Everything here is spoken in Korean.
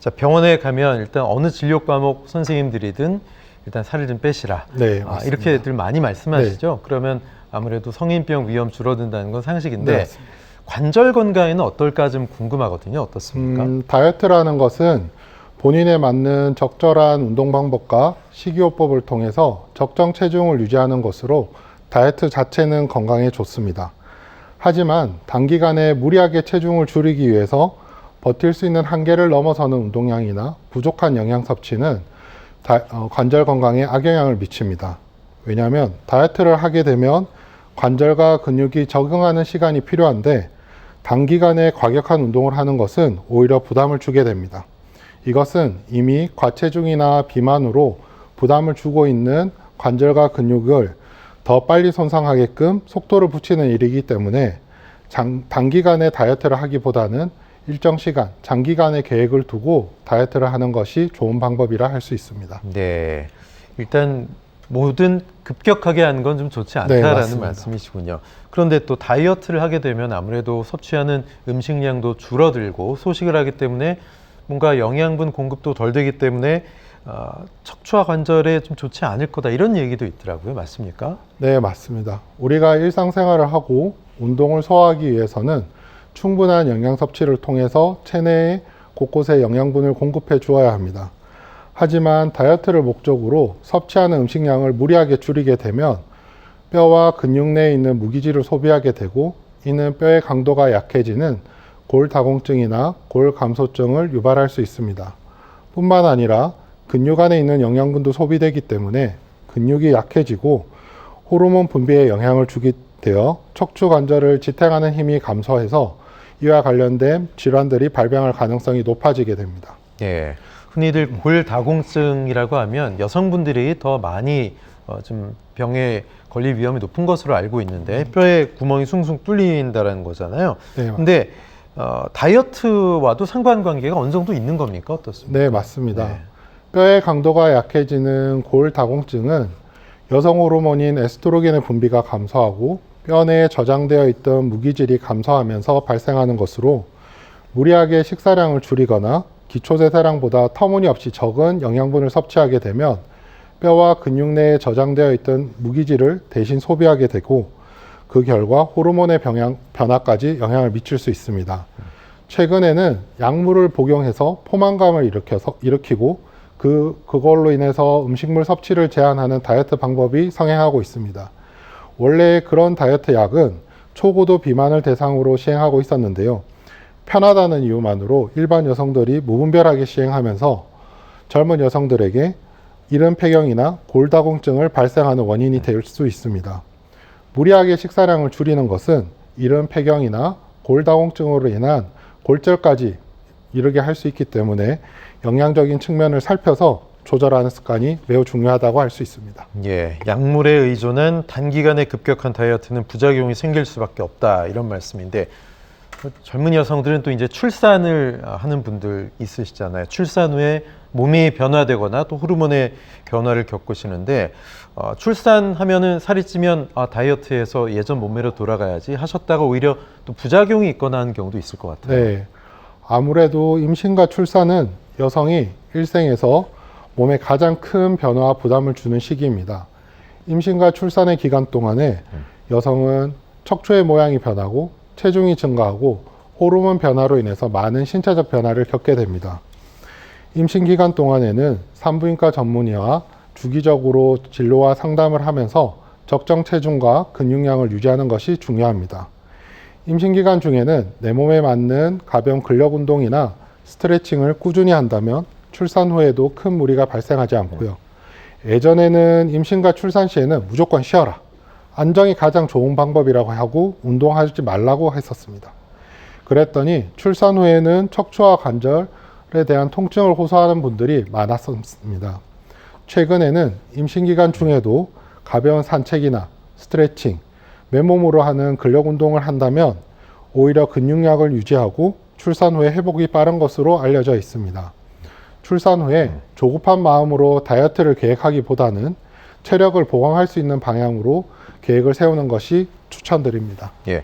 자, 병원에 가면 일단 어느 진료 과목 선생님들이든 일단 살을 좀 빼시라. 네, 맞습니다. 이렇게들 많이 말씀하시죠. 그러면 아무래도 성인병 위험 줄어든다는 건 상식인데 네, 관절 건강에는 어떨까 좀 궁금하거든요. 어떻습니까? 다이어트라는 것은 본인에 맞는 적절한 운동 방법과 식이요법을 통해서 적정 체중을 유지하는 것으로 다이어트 자체는 건강에 좋습니다. 하지만 단기간에 무리하게 체중을 줄이기 위해서 버틸 수 있는 한계를 넘어서는 운동량이나 부족한 영양 섭취는 관절 건강에 악영향을 미칩니다. 왜냐하면 다이어트를 하게 되면 관절과 근육이 적응하는 시간이 필요한데 단기간에 과격한 운동을 하는 것은 오히려 부담을 주게 됩니다. 이것은 이미 과체중이나 비만으로 부담을 주고 있는 관절과 근육을 더 빨리 손상하게끔 속도를 붙이는 일이기 때문에 단기간에 다이어트를 하기보다는 일정 시간, 장기간의 계획을 두고 다이어트를 하는 것이 좋은 방법이라 할 수 있습니다. 네. 일단 뭐든 급격하게 하는 건 좀 좋지 않다라는 말씀이시군요. 그런데 또 다이어트를 하게 되면 아무래도 섭취하는 음식량도 줄어들고 소식을 하기 때문에 뭔가 영양분 공급도 덜 되기 때문에 척추와 관절에 좀 좋지 않을 거다 이런 얘기도 있더라고요. 맞습니까? 네, 맞습니다. 우리가 일상생활을 하고 운동을 소화하기 위해서는 충분한 영양 섭취를 통해서 체내에 곳곳에 영양분을 공급해 주어야 합니다. 하지만 다이어트를 목적으로 섭취하는 음식량을 무리하게 줄이게 되면 뼈와 근육 내에 있는 무기질을 소비하게 되고 이는 뼈의 강도가 약해지는 골다공증이나 골감소증을 유발할 수 있습니다. 뿐만 아니라 근육 안에 있는 영양분도 소비되기 때문에 근육이 약해지고 호르몬 분비에 영향을 주게 되어 척추 관절을 지탱하는 힘이 감소해서 이와 관련된 질환들이 발병할 가능성이 높아지게 됩니다. 예. 흔히들 골다공증이라고 하면 여성분들이 더 많이 좀 병에 걸릴 위험이 높은 것으로 알고 있는데 뼈에 구멍이 숭숭 뚫린다는 거잖아요. 네, 근데 다이어트와도 상관관계가 어느 정도 있는 겁니까? 어떻습니까? 네, 맞습니다. 네. 뼈의 강도가 약해지는 골다공증은 여성 호르몬인 에스트로겐의 분비가 감소하고 뼈 내에 저장되어 있던 무기질이 감소하면서 발생하는 것으로 무리하게 식사량을 줄이거나 기초대사량보다 터무니없이 적은 영양분을 섭취하게 되면 뼈와 근육 내에 저장되어 있던 무기질을 대신 소비하게 되고 그 결과 호르몬의 변화까지 영향을 미칠 수 있습니다. 최근에는 약물을 복용해서 포만감을 일으키고 그걸로 인해서 음식물 섭취를 제한하는 다이어트 방법이 성행하고 있습니다. 원래 그런 다이어트 약은 초고도 비만을 대상으로 시행하고 있었는데요. 편하다는 이유만으로 일반 여성들이 무분별하게 시행하면서 젊은 여성들에게 이른 폐경이나 골다공증을 발생하는 원인이 될 수 있습니다. 무리하게 식사량을 줄이는 것은 이른 폐경이나 골다공증으로 인한 골절까지 이르게 할 수 있기 때문에 영양적인 측면을 살펴서 조절하는 습관이 매우 중요하다고 할 수 있습니다. 예, 약물에 의존한 단기간에 급격한 다이어트는 부작용이 생길 수밖에 없다 이런 말씀인데 젊은 여성들은 또 이제 출산을 하는 분들 있으시잖아요. 출산 후에 몸이 변화되거나 또 호르몬의 변화를 겪으시는데 출산하면은 살이 찌면 다이어트해서 예전 몸매로 돌아가야지 하셨다가 오히려 또 부작용이 있거나 하는 경우도 있을 것 같아요. 네, 아무래도 임신과 출산은 여성이 일생에서 몸에 가장 큰 변화와 부담을 주는 시기입니다. 임신과 출산의 기간 동안에 여성은 척추의 모양이 변하고 체중이 증가하고 호르몬 변화로 인해서 많은 신체적 변화를 겪게 됩니다. 임신 기간 동안에는 산부인과 전문의와 주기적으로 진료와 상담을 하면서 적정 체중과 근육량을 유지하는 것이 중요합니다. 임신 기간 중에는 내 몸에 맞는 가벼운 근력 운동이나 스트레칭을 꾸준히 한다면 출산 후에도 큰 무리가 발생하지 않고요. 예전에는 임신과 출산 시에는 무조건 쉬어라. 안정이 가장 좋은 방법이라고 하고 운동하지 말라고 했었습니다. 그랬더니 출산 후에는 척추와 관절에 대한 통증을 호소하는 분들이 많았습니다. 최근에는 임신 기간 중에도 가벼운 산책이나 스트레칭, 맨몸으로 하는 근력 운동을 한다면 오히려 근육량을 유지하고 출산 후에 회복이 빠른 것으로 알려져 있습니다. 출산 후에 조급한 마음으로 다이어트를 계획하기보다는 체력을 보강할 수 있는 방향으로 계획을 세우는 것이 추천드립니다. 예,